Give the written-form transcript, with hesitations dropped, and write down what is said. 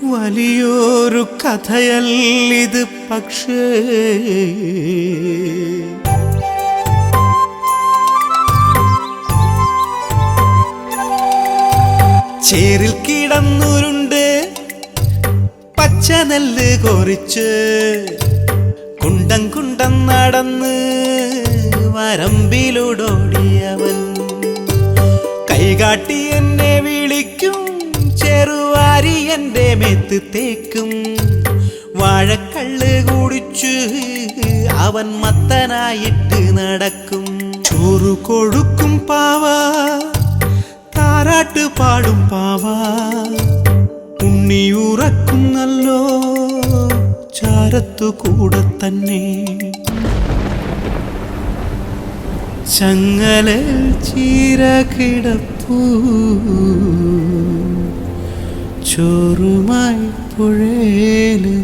വലിയൊരു കഥയല്ലിത് പക്ഷേ ചേരിൽ കിടന്നുരുണ്ട് പച്ചനെല്ല് കൊറിച്ച് കുണ്ടം കുണ്ടം നടന്ന് വരമ്പിലൂടോടിയവൻ കൈകാട്ടി എന്നെ വിളിക്കും ചെറുവാരി എൻ്റെ മേത്ത് തേക്കും വാഴക്കള്ള് കുടിച്ച് അവൻ മത്തനായിട്ട് നടക്കും ചോറ് കൊടുക്കും പാവ താരാട്ട് പാടും പാവ ഉണ്ണിയുറക്കുന്നല്ലോ ചാരത്തു കൂടെ തന്നെ ചങ്ങലൽ ചീര കിടപ്പൂ ചോറുമായി പുഴേല്